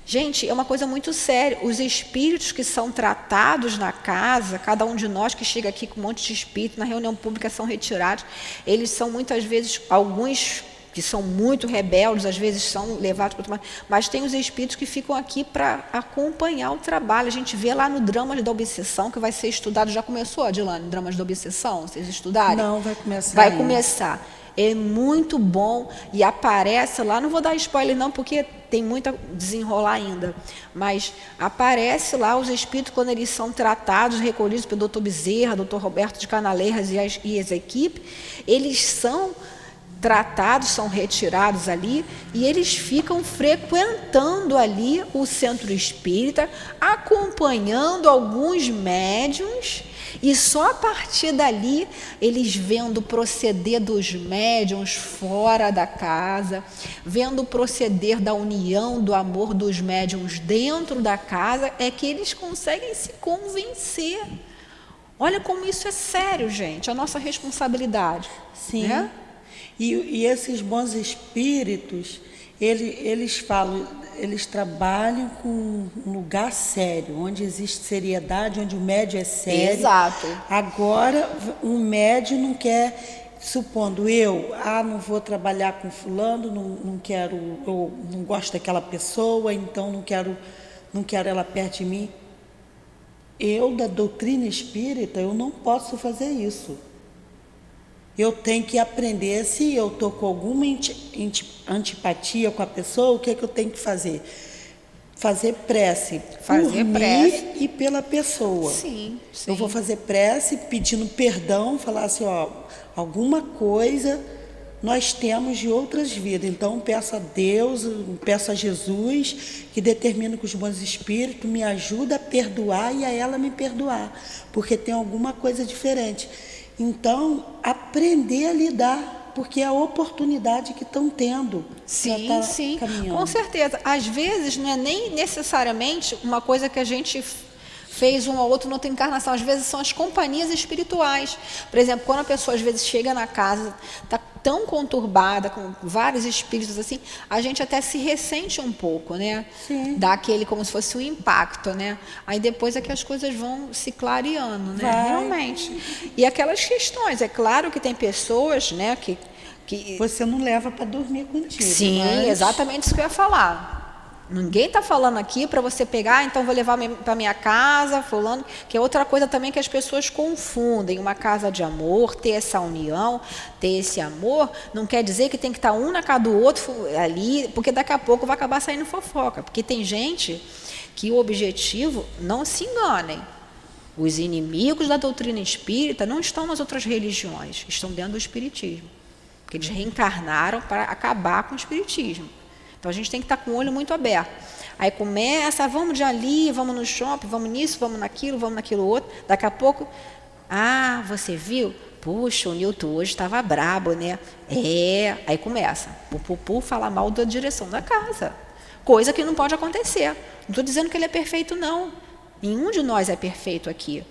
Gente, é uma coisa muito séria. Os espíritos que são tratados na casa, cada um de nós que chega aqui com um monte de espírito, na reunião pública são retirados. Eles são muitas vezes, alguns que são muito rebeldes, às vezes são levados para outro, mas tem os espíritos que ficam aqui para acompanhar o trabalho. A gente vê lá no Dramas da Obsessão, que vai ser estudado. Já começou, Adilane, Dramas da Obsessão? Vocês estudarem? Não, vai começar. Vai começar. É muito bom e aparece lá, não vou dar spoiler não, porque tem muito a desenrolar ainda, mas aparece lá os espíritos quando eles são tratados, recolhidos pelo Dr. Bezerra, Dr. Roberto de Canaleiras e as equipes, eles são tratados, são retirados ali e eles ficam frequentando ali o centro espírita, acompanhando alguns médiuns, e só a partir dali eles vendo o proceder dos médiuns fora da casa, vendo o proceder da união, do amor dos médiuns dentro da casa, é que eles conseguem se convencer. Olha como isso é sério, gente, a nossa responsabilidade. Sim. Né? E esses bons espíritos, eles falam, eles trabalham com um lugar sério, onde existe seriedade, onde o médium é sério. Exato. Agora, um médium não quer, supondo não vou trabalhar com fulano, não quero, eu não gosto daquela pessoa, então não quero ela perto de mim. Eu, da doutrina espírita, eu não posso fazer isso. Eu tenho que aprender, se eu estou com alguma antipatia com a pessoa, o que é que eu tenho que fazer? Fazer prece. Fazer prece. E pela pessoa. Sim. Eu vou fazer prece pedindo perdão, falar assim, alguma coisa nós temos de outras vidas. Então, peço a Deus, peço a Jesus, que determina com os bons espíritos, me ajuda a perdoar e a ela me perdoar, porque tem alguma coisa diferente. Então, aprender a lidar, porque é a oportunidade que estão tendo. Sim, sim, com certeza. Às vezes não é nem necessariamente uma coisa que a gente fez um ou outro noutra encarnação. Às vezes são as companhias espirituais. Por exemplo, quando a pessoa às vezes chega na casa, está tão conturbada, com vários espíritos assim, a gente até se ressente um pouco, né? Sim. Dá aquele como se fosse um impacto, né? Aí depois é que as coisas vão se clareando, né? Vai. Realmente. E aquelas questões, é claro que tem pessoas, né, que você não leva para dormir contigo. Sim, mas... exatamente isso que eu ia falar. Ninguém está falando aqui para você pegar, então vou levar para minha casa, fulano, que é outra coisa também que as pessoas confundem. Uma casa de amor, ter essa união, ter esse amor, não quer dizer que tem que estar um na casa do outro ali, porque daqui a pouco vai acabar saindo fofoca. Porque tem gente que o objetivo, não se enganem, os inimigos da doutrina espírita não estão nas outras religiões, estão dentro do espiritismo. Porque eles reencarnaram para acabar com o espiritismo. Então, a gente tem que estar com o olho muito aberto. Aí começa, vamos de ali, vamos no shopping, vamos nisso, vamos naquilo outro. Daqui a pouco, você viu? Puxa, o Newton hoje estava brabo, né? Aí começa, falar mal da direção da casa. Coisa que não pode acontecer. Não estou dizendo que ele é perfeito, não. Nenhum de nós é perfeito aqui.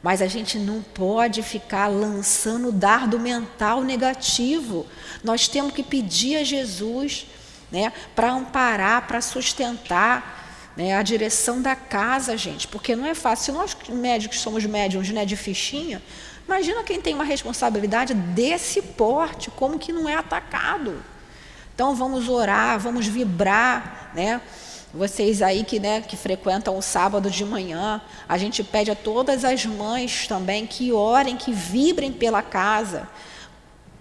Mas a gente não pode ficar lançando dardo mental negativo. Nós temos que pedir a Jesus, né, para amparar, para sustentar, né, a direção da casa, gente, porque não é fácil. Se nós médicos somos médiums, né, de fichinha, imagina quem tem uma responsabilidade desse porte, como que não é atacado. Então vamos orar, vamos vibrar, né? Vocês aí que frequentam o sábado de manhã, a gente pede a todas as mães também que orem, que vibrem pela casa,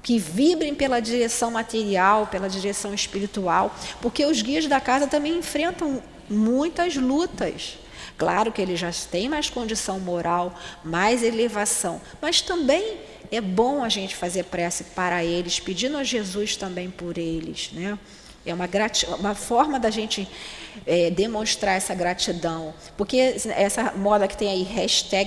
que vibrem pela direção material, pela direção espiritual, porque os guias da casa também enfrentam muitas lutas. Claro que eles já têm mais condição moral, mais elevação, mas também é bom a gente fazer prece para eles, pedindo a Jesus também por eles, né? É uma forma da gente demonstrar essa gratidão. Porque essa moda que tem aí,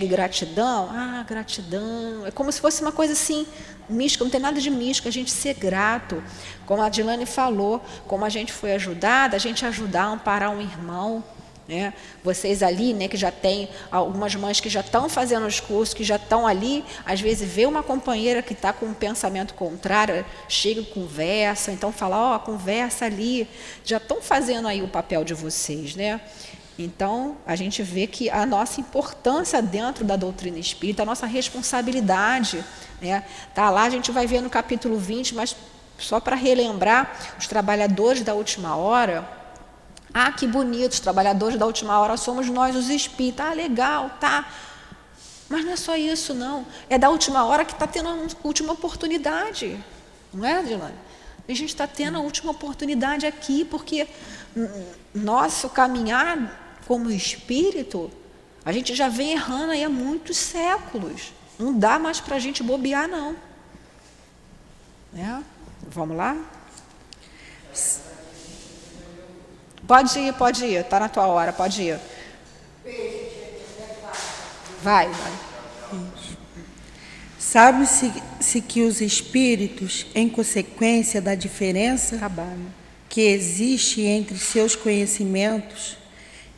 #gratidão, gratidão, é como se fosse uma coisa assim, mística, não tem nada de mística, a gente ser grato. Como a Dilane falou, como a gente foi ajudada, a gente ajudar, amparar um irmão. Né? Vocês ali, né, que já tem algumas mães que já estão fazendo os cursos, que já estão ali, às vezes vê uma companheira que está com um pensamento contrário, chega e conversa, então fala, conversa ali, já estão fazendo aí o papel de vocês, né? Então, a gente vê que a nossa importância dentro da doutrina espírita, a nossa responsabilidade, né? Tá lá, a gente vai ver no capítulo 20, mas só para relembrar, os trabalhadores da última hora. Que bonito, os trabalhadores da última hora somos nós, os espíritas. Legal, tá. Mas não é só isso, não. É da última hora que está tendo a última oportunidade. Não é, Dilane? A gente está tendo a última oportunidade aqui, porque nosso caminhar como espírito, a gente já vem errando aí há muitos séculos. Não dá mais para a gente bobear, não. Vamos lá? Pode ir, está na tua hora, pode ir. Vai. Sabe-se que os espíritos, em consequência da diferença que existe entre seus conhecimentos,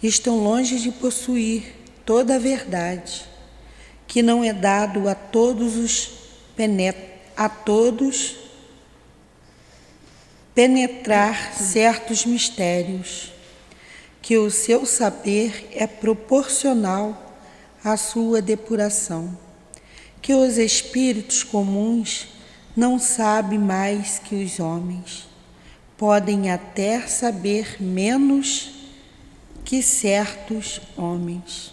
estão longe de possuir toda a verdade, que não é dado a todos penetrar certos mistérios, que o seu saber é proporcional à sua depuração, que os espíritos comuns não sabem mais que os homens, podem até saber menos que certos homens,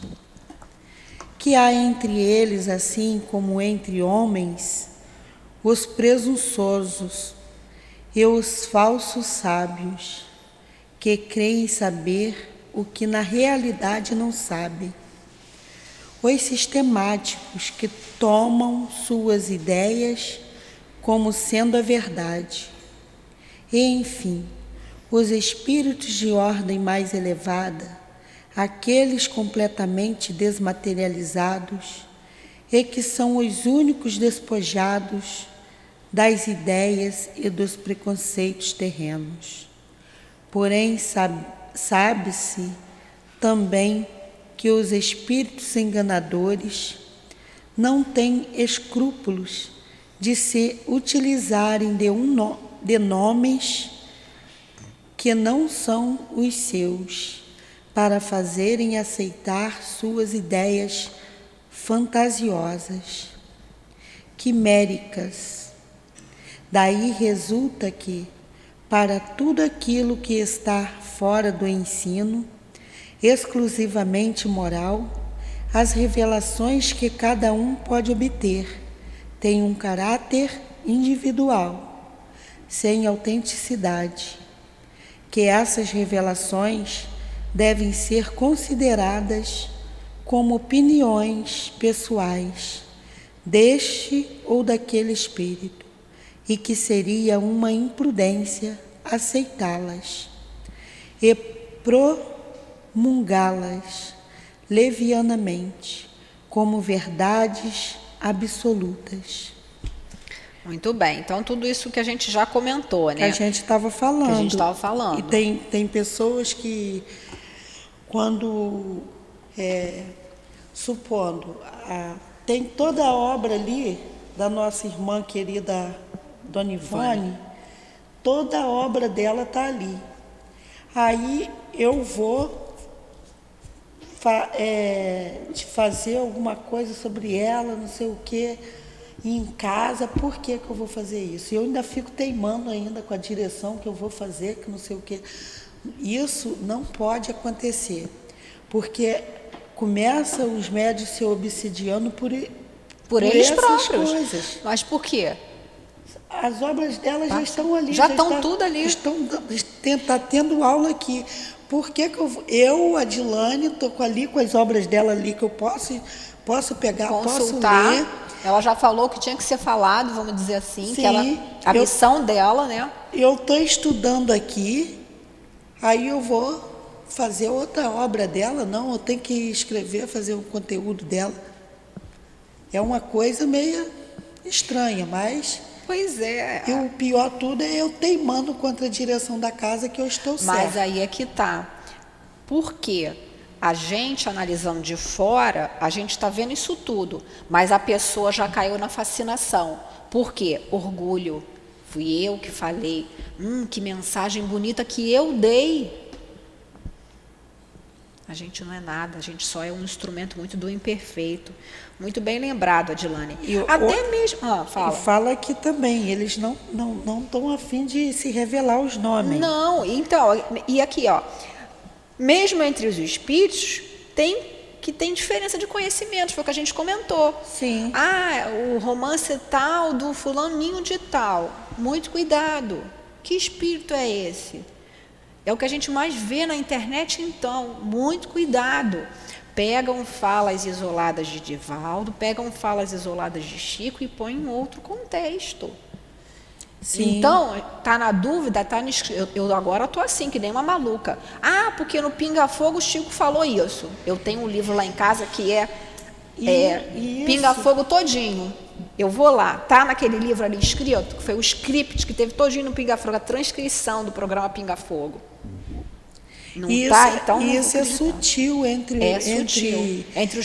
que há entre eles, assim como entre homens, os presunçosos e os falsos sábios, que creem saber o que na realidade não sabem, os sistemáticos que tomam suas ideias como sendo a verdade, e, enfim, os espíritos de ordem mais elevada, aqueles completamente desmaterializados e que são os únicos despojados das ideias e dos preconceitos terrenos. Porém, sabe-se também que os espíritos enganadores não têm escrúpulos de se utilizarem de nomes que não são os seus, para fazerem aceitar suas ideias fantasiosas, quiméricas. Daí resulta que, para tudo aquilo que está fora do ensino, exclusivamente moral, as revelações que cada um pode obter têm um caráter individual, sem autenticidade, que essas revelações devem ser consideradas como opiniões pessoais deste ou daquele espírito, e que seria uma imprudência aceitá-las e promulgá-las levianamente como verdades absolutas. Muito bem, então tudo isso que a gente já comentou, né? Que a gente estava falando. E tem pessoas que, quando, supondo, tem toda a obra ali da nossa irmã querida Dona Ivone, toda a obra dela está ali. Aí eu vou de fazer alguma coisa sobre ela, não sei o quê, em casa. Por que que eu vou fazer isso? E eu ainda fico teimando ainda com a direção que eu vou fazer, que não sei o quê. Isso não pode acontecer, porque começa os médios se obsidiando por eles essas próprios. coisas. Mas por quê? As obras delas já estão ali. Já estão tudo ali. Está tendo aula aqui. Por que que Adilane, estou ali com as obras dela ali, que eu posso pegar, Consultar. posso ler. Ela já falou que tinha que ser falado, vamos dizer assim, Sim, que a missão dela, né? Eu estou estudando aqui, aí eu vou fazer outra obra dela, não, eu tenho que escrever, fazer o conteúdo dela. É uma coisa meio estranha, mas... Pois é. E o pior tudo é eu teimando contra a direção da casa que eu estou certa. Mas aí é que tá. Por quê? A gente, analisando de fora, a gente está vendo isso tudo, mas a pessoa já caiu na fascinação. Por quê? Orgulho. Fui eu que falei. Que mensagem bonita que eu dei. A gente não é nada, a gente só é um instrumento muito do imperfeito. Muito bem lembrado, Adilane. Até mesmo... fala. E fala aqui também, eles não estão a fim de se revelar os nomes. Não, então, e aqui, mesmo entre os espíritos, tem diferença de conhecimentos, foi o que a gente comentou. Sim. O romance tal do fulaninho de tal. Muito cuidado. Que espírito é esse? É o que a gente mais vê na internet, então. Muito cuidado. Pegam falas isoladas de Divaldo, pegam falas isoladas de Chico e põem em outro contexto. Sim. Então, tá na dúvida, eu agora estou assim, que nem uma maluca. Porque no Pinga Fogo o Chico falou isso. Eu tenho um livro lá em casa que Pinga Fogo todinho. Eu vou lá, tá naquele livro ali escrito, que foi o script que teve todinho no Pinga Fogo, a transcrição do programa Pinga Fogo. Não isso, tá, então isso é sutil entre os médios. Entre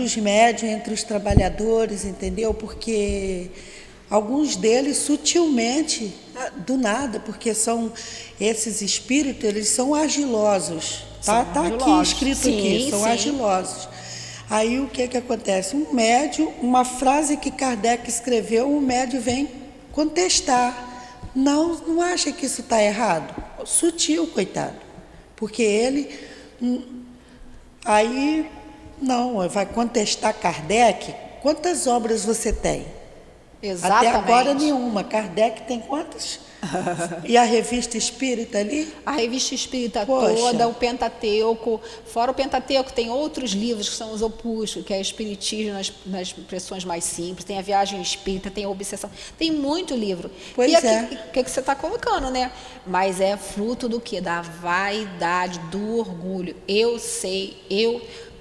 os médios, entre os trabalhadores, entendeu? Porque alguns deles sutilmente, do nada, porque são esses espíritos, eles são argilosos. Tá aqui escrito, sim, aqui, são argilosos. Aí o que acontece? Um médium, uma frase que Kardec escreveu, o médium vem contestar. Não acha que isso está errado? Sutil, coitado. Porque ele, aí, não, vai contestar Kardec. Quantas obras você tem? Exatamente. Até agora nenhuma. Kardec tem quantas? E a revista espírita ali? A revista espírita toda, o Pentateuco. Fora o Pentateuco, tem outros livros que são os opúsculos, que é espiritismo nas expressões mais simples, tem a Viagem Espírita, tem a Obsessão, tem muito livro. Pois o que você está colocando, né? Mas é fruto do quê? Da vaidade, do orgulho. Eu sei,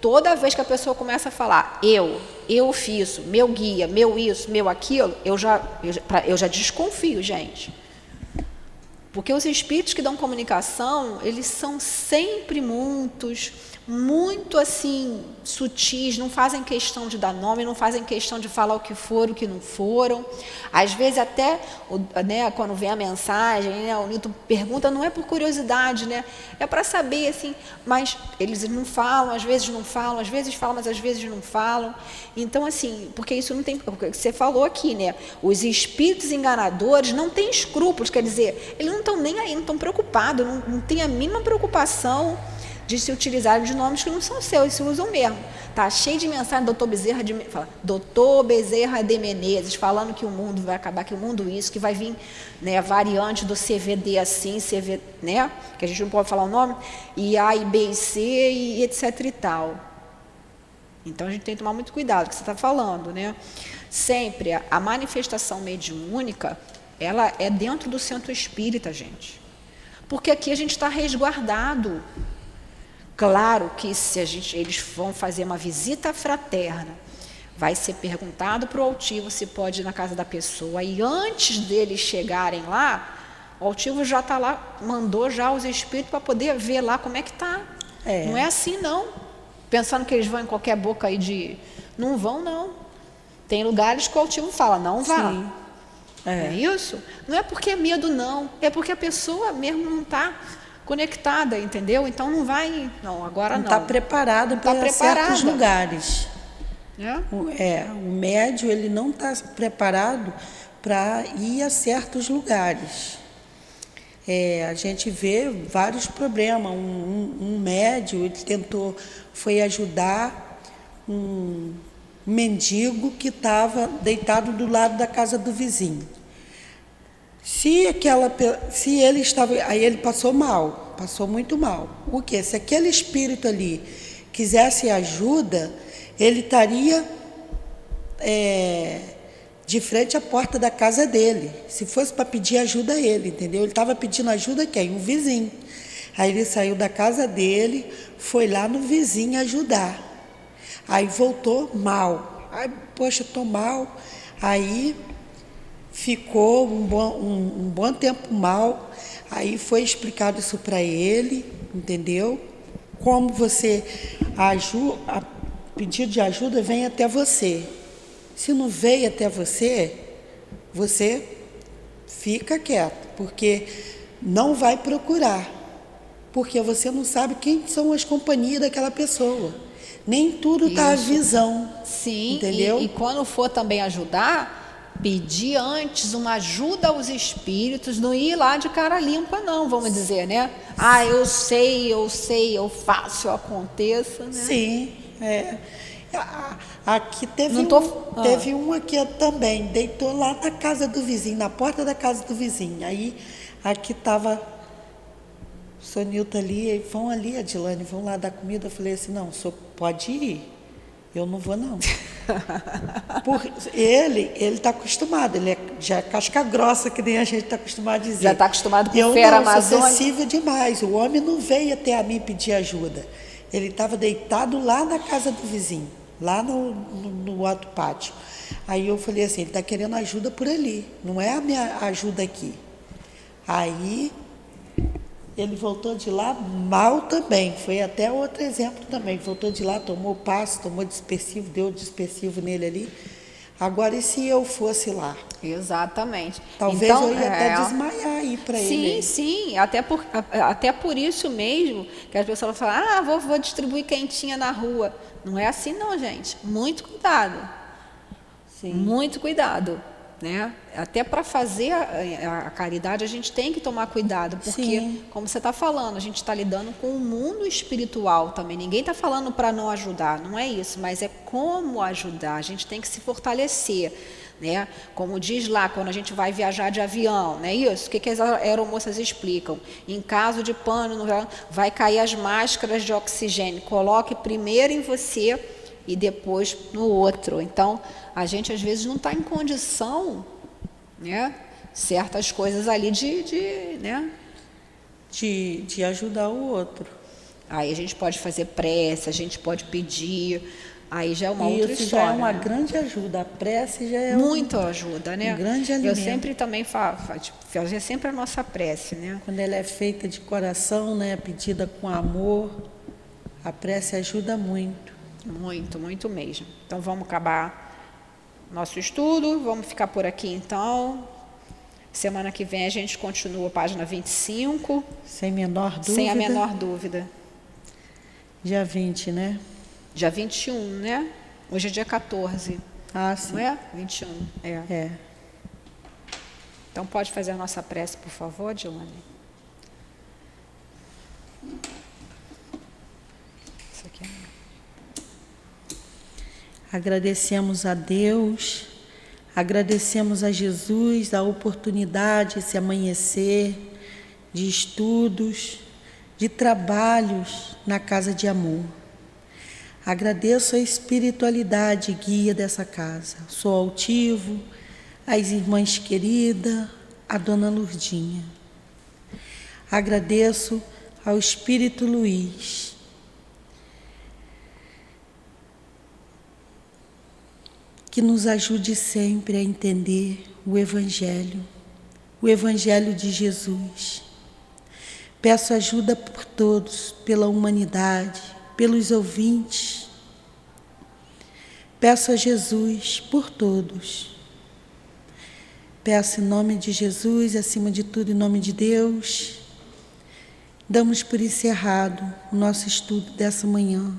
toda vez que a pessoa começa a falar, eu fiz, meu guia, meu isso, meu aquilo, eu já desconfio, gente. Porque os espíritos que dão comunicação, eles são sempre muito assim, sutis, não fazem questão de dar nome, não fazem questão de falar o que foram, o que não foram. Às vezes até, né, quando vem a mensagem, né, o Newton pergunta, não é por curiosidade, né, é para saber, assim, mas eles não falam, às vezes não falam, às vezes falam, mas às vezes não falam. Então, assim, porque isso não tem, porque você falou aqui, né, os espíritos enganadores não têm escrúpulos, quer dizer, eles não estão nem aí, não estão preocupados, não têm a mínima preocupação de se utilizar de nomes que não são seus, eles se usam mesmo. Tá cheio de mensagem, Doutor Bezerra de Menezes, falando que o mundo vai acabar, que o mundo isso, que vai vir, né, variante do CVD assim, CV, né, que a gente não pode falar o nome, e A e B e C, e etc e tal. Então a gente tem que tomar muito cuidado com o que você está falando, né? Sempre a manifestação mediúnica, ela é dentro do centro espírita, gente. Porque aqui a gente está resguardado. Claro que se eles vão fazer uma visita fraterna, vai ser perguntado para o altivo se pode ir na casa da pessoa, e antes deles chegarem lá, o altivo já está lá, mandou já os espíritos para poder ver lá como é que está. Não é assim, não. Pensando que eles vão em qualquer boca aí de... Não vão, não. Tem lugares que o altivo fala, não vá. Sim. É isso? Não é porque é medo, não. É porque a pessoa mesmo não está conectada, entendeu? Então não vai, não, agora Não não. está preparado para certos lugares. Né? O médium ele não está preparado para ir a certos lugares. A gente vê vários problemas. Um médium ele foi ajudar um mendigo que estava deitado do lado da casa do vizinho. Se ele estava, aí ele passou mal, passou muito mal. O quê? Se aquele espírito ali quisesse ajuda, ele estaria de frente à porta da casa dele. Se fosse para pedir ajuda a ele, entendeu? Ele estava pedindo ajuda a quem? Um vizinho. Aí ele saiu da casa dele, foi lá no vizinho ajudar. Aí voltou mal. Aí, poxa, estou mal. Aí ficou um bom tempo mal. Aí foi explicado isso para ele, entendeu? Como você pedido de ajuda vem até você. Se não veio até você, você fica quieto, porque não vai procurar, porque você não sabe quem são as companhias daquela pessoa. Nem tudo está à visão. Sim, entendeu? E quando for também ajudar, pedir antes uma ajuda aos espíritos, não ir lá de cara limpa não, vamos dizer, né? Eu sei, eu faço, eu aconteço, né? Sim, Aqui teve um aqui também, deitou lá na casa do vizinho, na porta da casa do vizinho. Aí aqui estava o Sonilton ali, vão ali, Adilane, vão lá dar comida. Eu falei assim, não, o senhor pode ir, eu não vou não. Ele está acostumado, ele já é casca grossa, que nem a gente está acostumado a dizer. Já está acostumado com fera amazônica. Eu sensível demais, o homem não veio até a mim pedir ajuda. Ele estava deitado lá na casa do vizinho, lá no alto pátio. Aí eu falei assim, ele está querendo ajuda por ali, não é a minha ajuda aqui. Aí ele voltou de lá mal também, foi até outro exemplo também, voltou de lá, tomou passo, tomou dispersivo, deu dispersivo nele ali. Agora, e se eu fosse lá? Exatamente. Talvez então, eu ia até desmaiar aí para ele. Sim, até por isso mesmo que as pessoas falam, vou distribuir quentinha na rua. Não é assim não, gente. Muito cuidado. Sim. Muito cuidado. Né? Até para fazer a caridade a gente tem que tomar cuidado, porque, sim, como você está falando, a gente está lidando com o mundo espiritual também. Ninguém está falando para não ajudar, não é isso, mas é como ajudar. A gente tem que se fortalecer, né? Como diz lá, quando a gente vai viajar de avião, não é isso? O que as aeromoças explicam? Em caso de pânico, vai cair as máscaras de oxigênio. Coloque primeiro em você e depois no outro. Então, a gente às vezes não está em condição, né, certas coisas ali né, de ajudar o outro. Aí a gente pode fazer prece, a gente pode pedir, aí já é uma outra história. Isso já é uma grande ajuda, a prece já é muito ajuda, né? Um grande alimento. Eu sempre também fazia sempre a nossa prece, né? Quando ela é feita de coração, né, pedida com amor, a prece ajuda muito. Muito, muito mesmo. Então vamos acabar nosso estudo, vamos ficar por aqui então. Semana que vem a gente continua a página 25. Sem menor dúvida. Sem a menor dúvida. Dia 20, né? Dia 21, né? Hoje é dia 14. Sim. Não é? 21, é. Então pode fazer a nossa prece, por favor, Dilane? Isso aqui é... Agradecemos a Deus, agradecemos a Jesus a oportunidade, esse amanhecer de estudos, de trabalhos na Casa de Amor. Agradeço a espiritualidade guia dessa casa, sou altivo, as irmãs queridas, a Dona Lurdinha. Agradeço ao Espírito Luiz, que nos ajude sempre a entender o Evangelho de Jesus. Peço ajuda por todos, pela humanidade, pelos ouvintes. Peço a Jesus por todos. Peço em nome de Jesus, acima de tudo em nome de Deus, Damos por encerrado o nosso estudo dessa manhã.